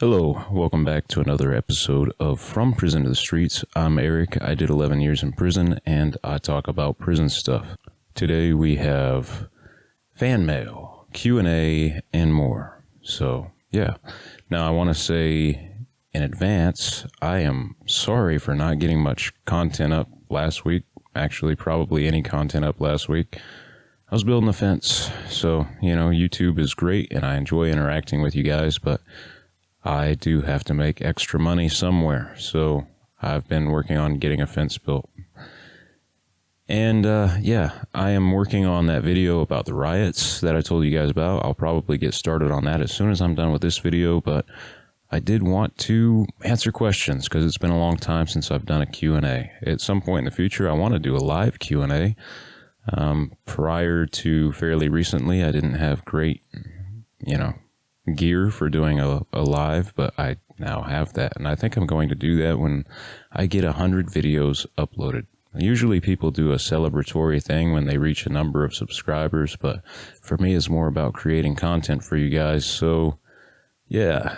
Hello, welcome back to another episode of From Prison to the Streets. I'm Eric. I did 11 years in prison, and I talk about prison stuff. Today we have fan mail, Q&A, and more. So, yeah. Now I want to say in advance, I am sorry for not getting much content up last week. Actually, probably any content up last week. I was building a fence, so, YouTube is great, and I enjoy interacting with you guys, but I do have to make extra money somewhere, so I've been working on getting a fence built. And I am working on that video about the riots that I told you guys about. I'll probably get started on that as soon as I'm done with this video, but I did want to answer questions because it's been a long time since I've done a Q&A. At some point in the future, I want to do a live Q&A. Prior to fairly recently, I didn't have great, gear for doing a live, but I now have that, and I think I'm going to do that when I get 100 videos uploaded. Usually people do a celebratory thing when they reach a number of subscribers, but for me it's more about creating content for you guys. So yeah,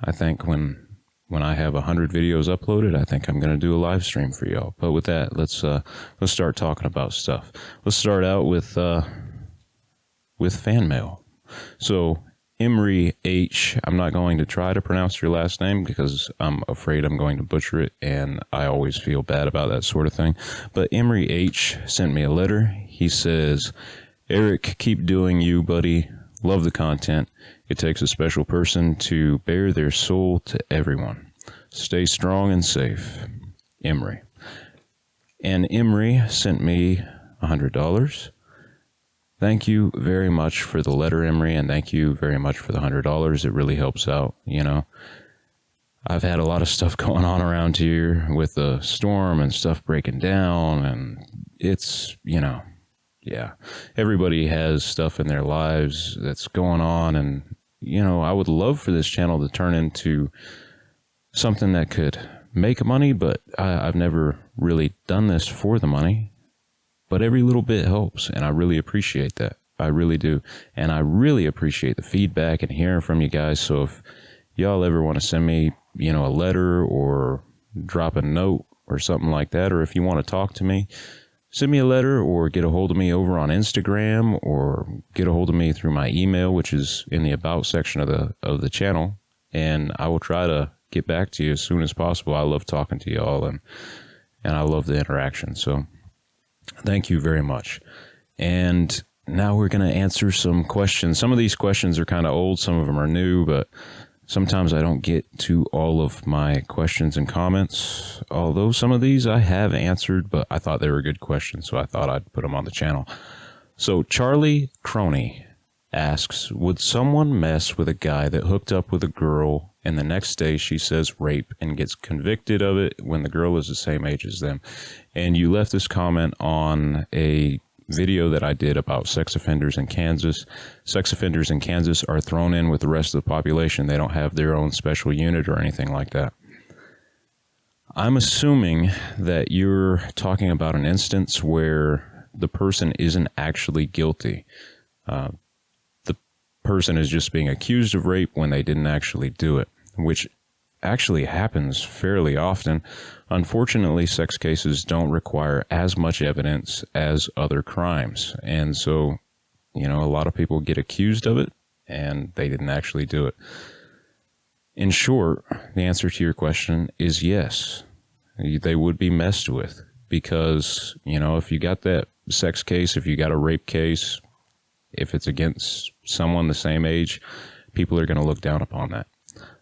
I think when I have 100 videos uploaded, I think I'm going to do a live stream for y'all. But with that, let's start talking about stuff. Let's start out with fan mail. So Emery H, I'm not going to try to pronounce your last name because I'm afraid I'm going to butcher it, and I always feel bad about that sort of thing. But Emery H sent me a letter. He says, Eric, keep doing you, buddy. Love the content. It takes a special person to bare their soul to everyone. Stay strong and safe. Emery. And Emery sent me $100. Thank you very much for the letter, Emery, and thank you very much for the $100. It really helps out, I've had a lot of stuff going on around here with the storm and stuff breaking down, and it's, everybody has stuff in their lives that's going on, and, I would love for this channel to turn into something that could make money, but I've never really done this for the money. But every little bit helps, and I really appreciate that. I really do. And I really appreciate the feedback and hearing from you guys. So if y'all ever want to send me, a letter or drop a note or something like that, or if you want to talk to me, send me a letter or get a hold of me over on Instagram or get a hold of me through my email, which is in the About section of the channel. And I will try to get back to you as soon as possible. I love talking to y'all, and I love the interaction. So thank you very much. And now we're going to answer some questions. Some of these questions are kind of old. Some of them are new, but sometimes I don't get to all of my questions and comments. Although some of these I have answered, but I thought they were good questions, so I thought I'd put them on the channel. So Charlie Croney asks, would someone mess with a guy that hooked up with a girl and the next day she says rape and gets convicted of it when the girl is the same age as them? And you left this comment on a video that I did about sex offenders in Kansas. Sex offenders in Kansas are thrown in with the rest of the population. They don't have their own special unit or anything like that. I'm assuming that you're talking about an instance where the person isn't actually guilty. The person is just being accused of rape when they didn't actually do it, which actually happens fairly often. Unfortunately, sex cases don't require as much evidence as other crimes. And so, a lot of people get accused of it and they didn't actually do it. In short, the answer to your question is yes. They would be messed with because, if you got that sex case, if you got a rape case, if it's against someone the same age, people are going to look down upon that.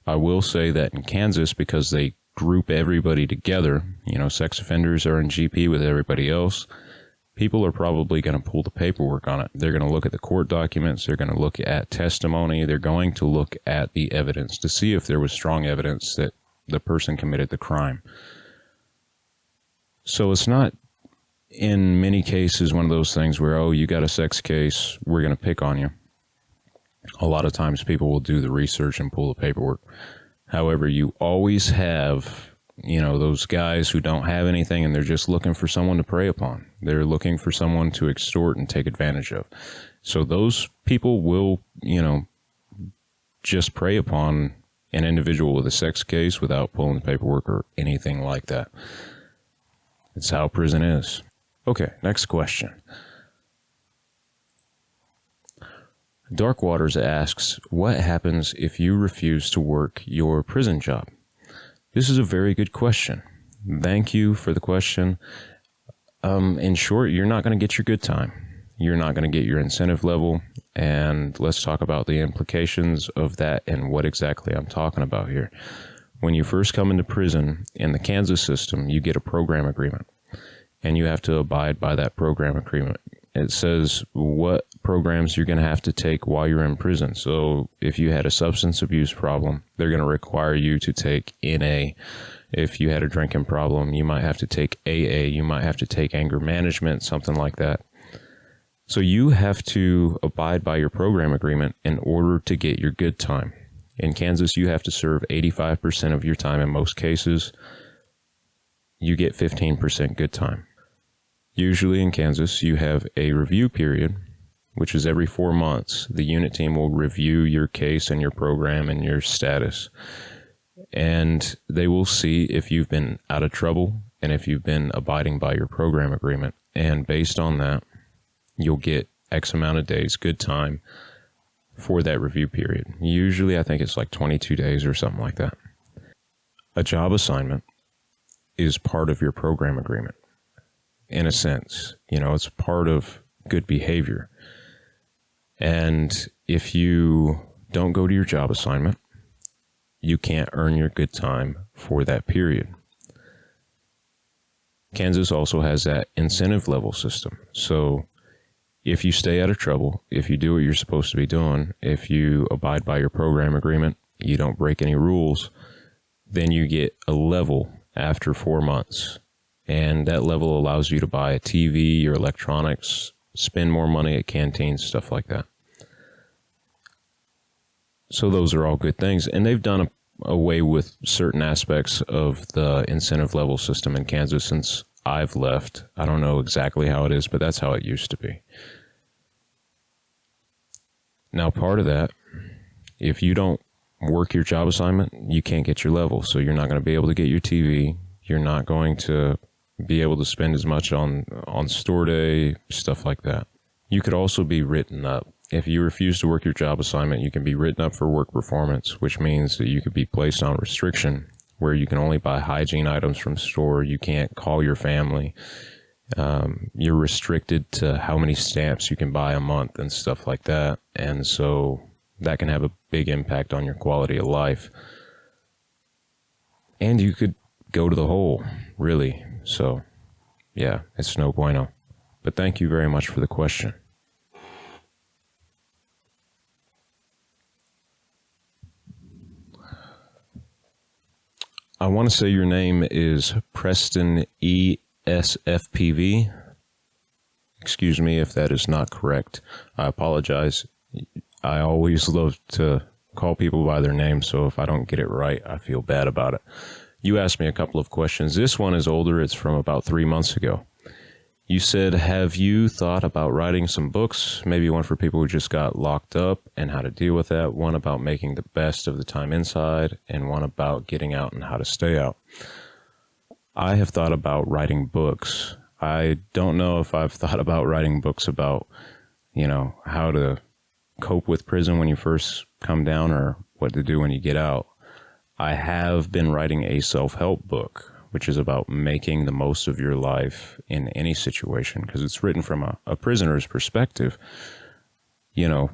I will say that in Kansas, because they group everybody together, sex offenders are in GP with everybody else, people are probably going to pull the paperwork on it. They're going to look at the court documents. They're going to look at testimony. They're going to look at the evidence to see if there was strong evidence that the person committed the crime. So it's not, in many cases, one of those things where, oh, you got a sex case, we're going to pick on you. A lot of times people will do the research and pull the paperwork. However, you always have, those guys who don't have anything and they're just looking for someone to prey upon. They're looking for someone to extort and take advantage of. So those people will, just prey upon an individual with a sex case without pulling the paperwork or anything like that. It's how prison is. Okay, next question. Dark Waters asks, what happens if you refuse to work your prison job? This is a very good question. Thank you for the question. In short, you're not going to get your good time. You're not going to get your incentive level. And let's talk about the implications of that and what exactly I'm talking about here. When you first come into prison in the Kansas system, you get a program agreement, and you have to abide by that program agreement. It says what programs you're going to have to take while you're in prison. So if you had a substance abuse problem, they're going to require you to take NA. If you had a drinking problem, you might have to take AA. You might have to take anger management, something like that. So you have to abide by your program agreement in order to get your good time. In Kansas, you have to serve 85% of your time in most cases. You get 15% good time. Usually in Kansas, you have a review period, which is every 4 months. The unit team will review your case and your program and your status. And they will see if you've been out of trouble and if you've been abiding by your program agreement. And based on that, you'll get X amount of days, good time, for that review period. Usually, I think it's like 22 days or something like that. A job assignment is part of your program agreement. In a sense, it's part of good behavior. And if you don't go to your job assignment, you can't earn your good time for that period. Kansas also has that incentive level system. So if you stay out of trouble, if you do what you're supposed to be doing, if you abide by your program agreement, you don't break any rules, then you get a level after 4 months. And that level allows you to buy a TV or electronics, spend more money at canteens, stuff like that. So those are all good things. And they've done away with certain aspects of the incentive level system in Kansas since I've left. I don't know exactly how it is, but that's how it used to be. Now, part of that, if you don't work your job assignment, you can't get your level. So you're not going to be able to get your TV. You're not going to be able to spend as much on store day, stuff like that. You could also be written up. If you refuse to work your job assignment, you can be written up for work performance, which means that you could be placed on restriction, where you can only buy hygiene items from the store. You can't call your family. You're restricted to how many stamps you can buy a month and stuff like that. And so that can have a big impact on your quality of life. And you could go to the hole, really. So, yeah, it's no bueno. But thank you very much for the question. I want to say your name is Preston ESFPV. Excuse me if that is not correct. I apologize. I always love to call people by their name, so if I don't get it right, I feel bad about it. You asked me a couple of questions. This one is older. It's from about 3 months ago. You said, have you thought about writing some books? Maybe one for people who just got locked up and how to deal with that. One about making the best of the time inside, and one about getting out and how to stay out. I have thought about writing books. I don't know if I've thought about writing books about, how to cope with prison when you first come down or what to do when you get out. I have been writing a self-help book, which is about making the most of your life in any situation, because it's written from a prisoner's perspective. You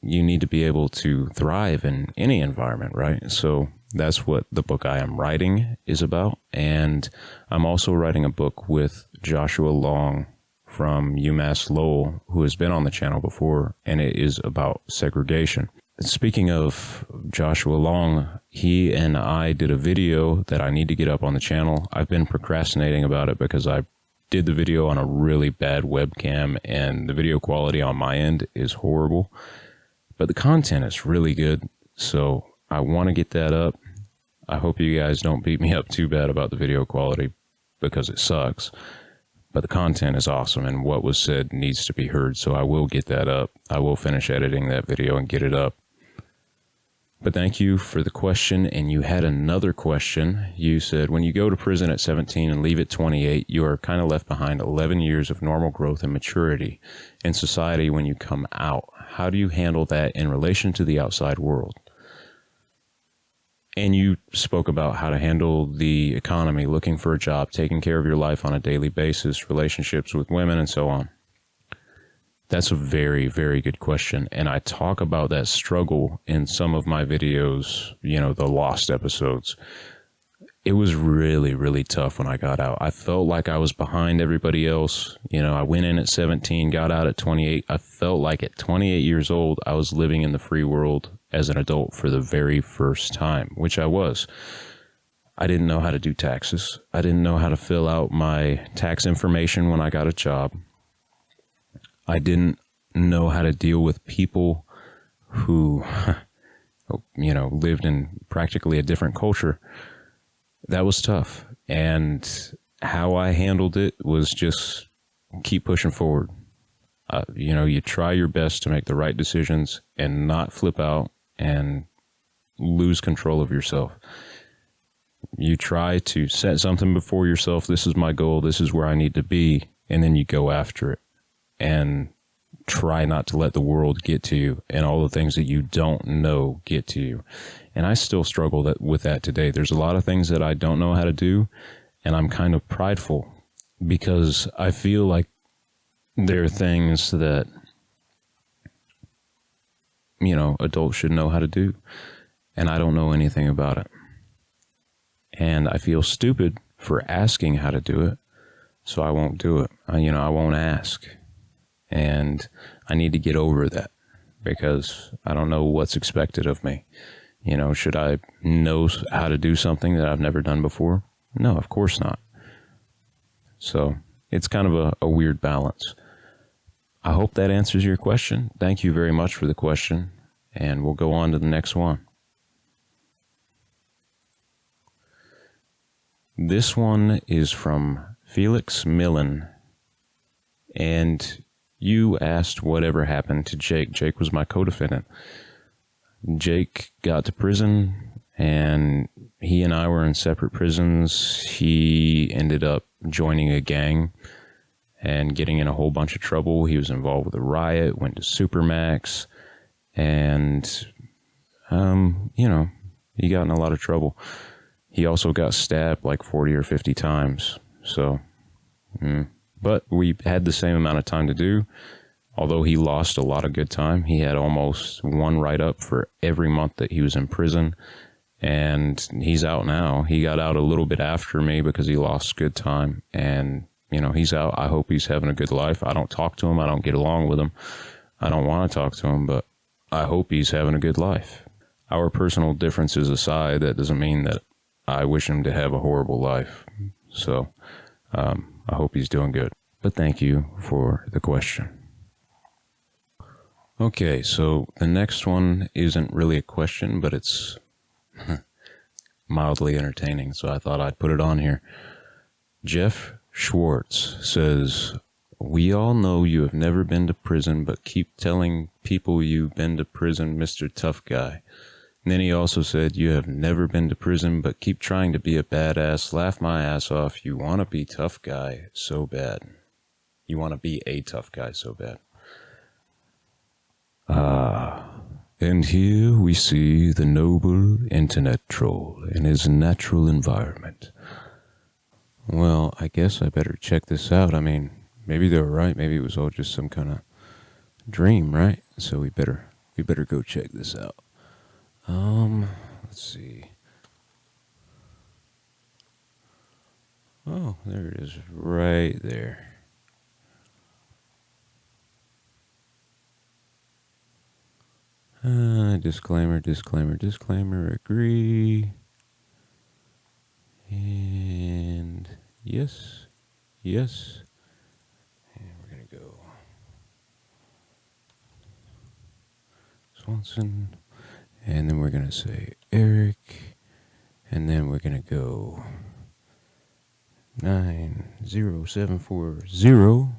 need to be able to thrive in any environment, right? So that's what the book I am writing is about. And I'm also writing a book with Joshua Long from UMass Lowell, who has been on the channel before, and it is about segregation. Speaking of Joshua Long, he and I did a video that I need to get up on the channel. I've been procrastinating about it because I did the video on a really bad webcam and the video quality on my end is horrible. But the content is really good, so I want to get that up. I hope you guys don't beat me up too bad about the video quality because it sucks. But the content is awesome and what was said needs to be heard, so I will get that up. I will finish editing that video and get it up. But thank you for the question. And you had another question. You said, when you go to prison at 17 and leave at 28, you are kind of left behind 11 years of normal growth and maturity in society when you come out. How do you handle that in relation to the outside world? And you spoke about how to handle the economy, looking for a job, taking care of your life on a daily basis, relationships with women, and so on. That's a very, very good question. And I talk about that struggle in some of my videos, the Lost episodes. It was really, really tough when I got out. I felt like I was behind everybody else. I went in at 17, got out at 28. I felt like at 28 years old, I was living in the free world as an adult for the very first time, which I was. I didn't know how to do taxes. I didn't know how to fill out my tax information when I got a job. I didn't know how to deal with people who, lived in practically a different culture. That was tough. And how I handled it was just keep pushing forward. You try your best to make the right decisions and not flip out and lose control of yourself. You try to set something before yourself. This is my goal. This is where I need to be. And then you go after it. And try not to let the world get to you and all the things that you don't know get to you. And I still struggle with that today. There's a lot of things that I don't know how to do, and I'm kind of prideful because I feel like there are things that, adults should know how to do, and I don't know anything about it. And I feel stupid for asking how to do it, so I won't do it. I won't ask. And I need to get over that because I don't know what's expected of me. Should I know how to do something that I've never done before? No, of course not. So it's kind of a weird balance. I hope that answers your question. Thank you very much for the question. And we'll go on to the next one. This one is from Felix Millen. And you asked whatever happened to Jake. Jake was my co-defendant. Jake got to prison, and he and I were in separate prisons. He ended up joining a gang and getting in a whole bunch of trouble. He was involved with a riot, went to Supermax, and, he got in a lot of trouble. He also got stabbed like 40 or 50 times. So, but we had the same amount of time to do. Although he lost a lot of good time, he had almost one write-up for every month that he was in prison. And he's out now. He got out a little bit after me because he lost good time. And, he's out. I hope he's having a good life. I don't talk to him. I don't get along with him. I don't want to talk to him, but I hope he's having a good life. Our personal differences aside, that doesn't mean that I wish him to have a horrible life. So, I hope he's doing good. But thank you for the question. Okay, so the next one isn't really a question, but it's mildly entertaining, so I thought I'd put it on here. Jeff Schwartz says, we all know you have never been to prison, but keep telling people you've been to prison, Mr. Tough Guy. And then he also said, you have never been to prison, but keep trying to be a badass, laugh my ass off. You want to be tough guy so bad. You want to be a tough guy so bad. And here we see the noble internet troll in his natural environment. Well, I guess I better check this out. I mean, maybe they were right. Maybe it was all just some kind of dream, right? So we better go check this out. Let's see. Oh, there it is right there. Disclaimer, agree. And yes. And we're going to go Swanson. And then we're going to say Erik. And then we're going to go 90740.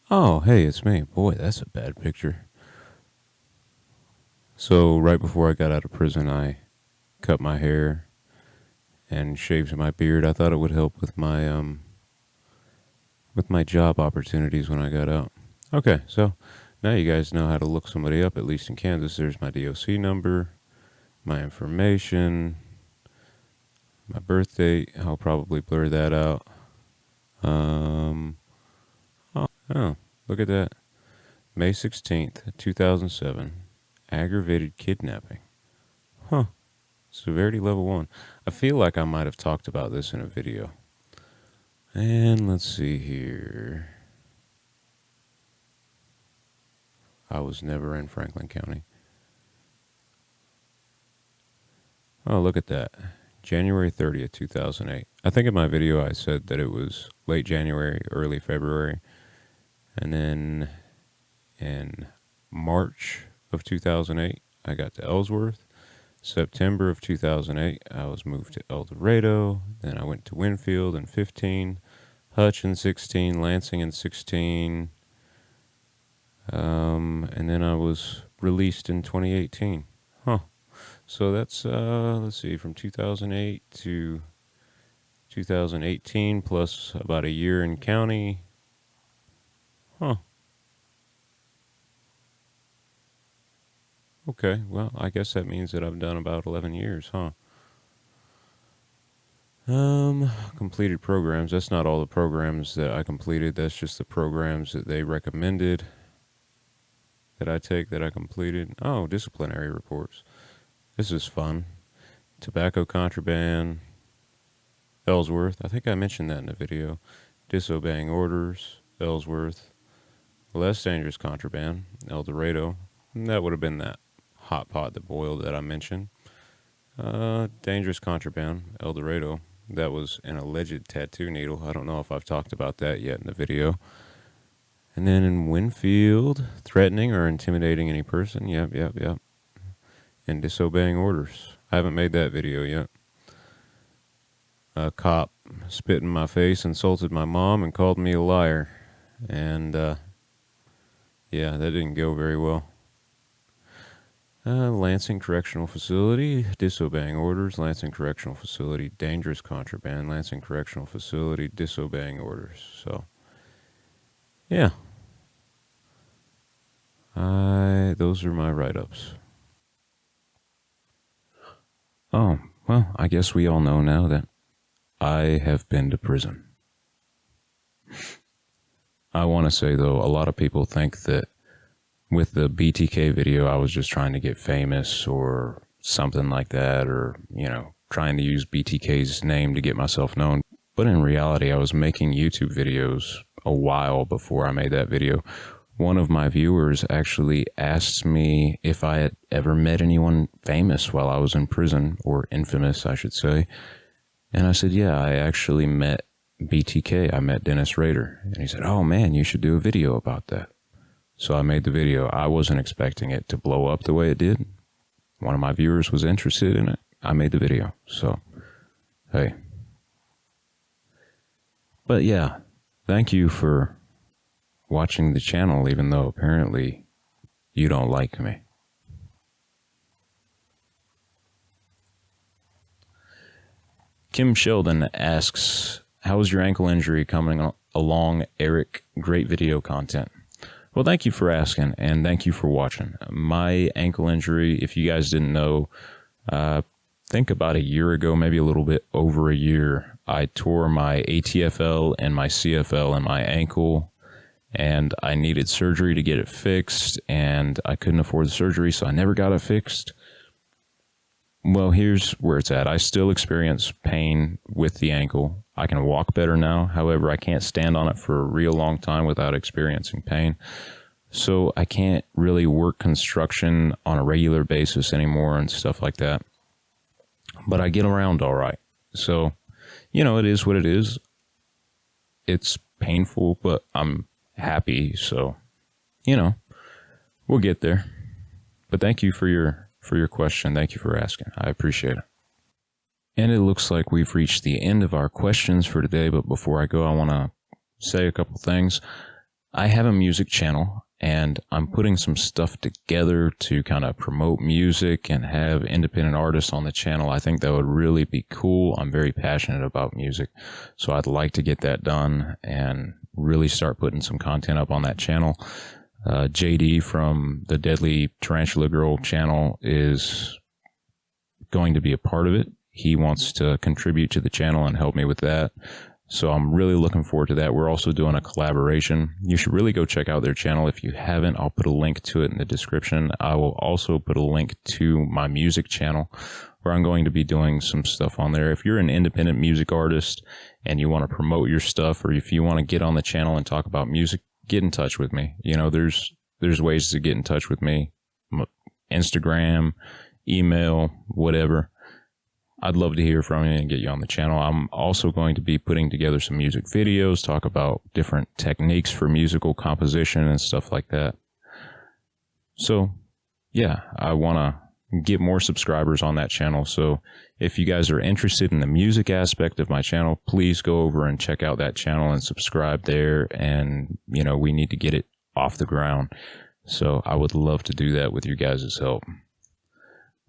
Oh, hey, it's me. Boy, that's a bad picture. So, right before I got out of prison, I cut my hair and shaved my beard. I thought it would help with my job opportunities when I got out. Okay, so now you guys know how to look somebody up, at least in Kansas. There's my DOC number, my information, my birth date. I'll probably blur that out. Oh, look at that. May 16th, 2007. Aggravated kidnapping. Huh. Severity level 1. I feel like I might have talked about this in a video. And let's see here. I was never in Franklin County. Oh, look at that. January 30th, 2008. I think in my video I said that it was late January, early February. And then in March of 2008, I got to Ellsworth. September of 2008, I was moved to El Dorado. Then I went to Winfield in 15, Hutch in 16, Lansing in 16. And then I was released in 2018. Huh. So that's, let's see, from 2008 to 2018 plus about a year in county. Huh. Okay, well, I guess that means that I've done about 11 years, huh? Completed programs. That's not all the programs that I completed. That's just the programs that they recommended that I take that I completed. Oh, disciplinary reports. This is fun. Tobacco contraband. Ellsworth. I think I mentioned that in the video. Disobeying orders. Ellsworth. Less dangerous contraband. El Dorado. That would have been that hot pot that boiled that I mentioned. Dangerous contraband. El Dorado. That was an alleged tattoo needle. I don't know if I've talked about that yet in the video. And then in Winfield, threatening or intimidating any person. Yep. And disobeying orders. I haven't made that video yet. A cop spit in my face, insulted my mom, and called me a liar. And, yeah, that didn't go very well. Lansing Correctional Facility, disobeying orders. Lansing Correctional Facility, dangerous contraband. Lansing Correctional Facility, disobeying orders. So, yeah. Those are my write-ups. Oh, well, I guess we all know now that I have been to prison. I want to say, though, a lot of people think that with the BTK video, I was just trying to get famous or something like that, or, trying to use BTK's name to get myself known. But in reality, I was making YouTube videos a while before I made that video. One of my viewers actually asked me if I had ever met anyone famous while I was in prison, or infamous, I should say. And I said, yeah, I actually met BTK. I met Dennis Rader. And he said, oh man, you should do a video about that. So I made the video. I wasn't expecting it to blow up the way it did. One of my viewers was interested in it. I made the video. So, hey. But yeah, thank you for watching the channel, even though apparently you don't like me. Kim Sheldon asks, how is your ankle injury coming along, Erik? Great video content. Well, thank you for asking, and thank you for watching. My ankle injury, if you guys didn't know, I think about a year ago, maybe a little bit over a year, I tore my ATFL and my CFL in my ankle, and I needed surgery to get it fixed, and I couldn't afford the surgery, so I never got it fixed. Well, here's where it's at. I still experience pain with the ankle. I can walk better now. However, I can't stand on it for a real long time without experiencing pain. So I can't really work construction on a regular basis anymore and stuff like that. But I get around all right. So, it is what it is. It's painful, but I'm happy. So, we'll get there. But thank you for your question. Thank you for asking. I appreciate it. And it looks like we've reached the end of our questions for today. But before I go, I want to say a couple things. I have a music channel, and I'm putting some stuff together to kind of promote music and have independent artists on the channel. I think that would really be cool. I'm very passionate about music, so I'd like to get that done and really start putting some content up on that channel. JD from the Deadly Tarantula Girl channel is going to be a part of it. He wants to contribute to the channel and help me with that. So I'm really looking forward to that. We're also doing a collaboration. You should really go check out their channel. If you haven't, I'll put a link to it in the description. I will also put a link to my music channel where I'm going to be doing some stuff on there. If you're an independent music artist and you want to promote your stuff, or if you want to get on the channel and talk about music, get in touch with me. You know, there's ways to get in touch with me. Instagram, email, whatever. I'd love to hear from you and get you on the channel. I'm also going to be putting together some music videos, talk about different techniques for musical composition and stuff like that. So, yeah, I want to get more subscribers on that channel. So if you guys are interested in the music aspect of my channel, please go over and check out that channel and subscribe there. And, you know, we need to get it off the ground. So I would love to do that with you guys' help.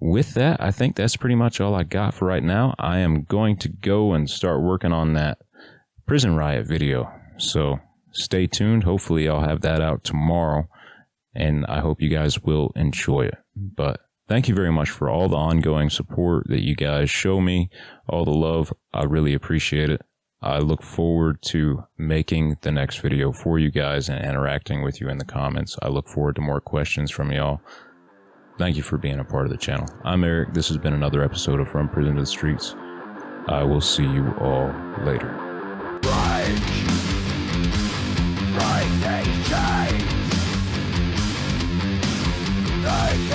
With that, I think that's pretty much all I got for right now. I am going to go and start working on that prison riot video. So stay tuned. Hopefully I'll have that out tomorrow, and I hope you guys will enjoy it. But thank you very much for all the ongoing support that you guys show me, all the love. I really appreciate it. I look forward to making the next video for you guys and interacting with you in the comments. I look forward to more questions from y'all. Thank you for being a part of the channel. I'm Eric. This has been another episode of From Prison to the Streets. I will see you all later. Right they change. They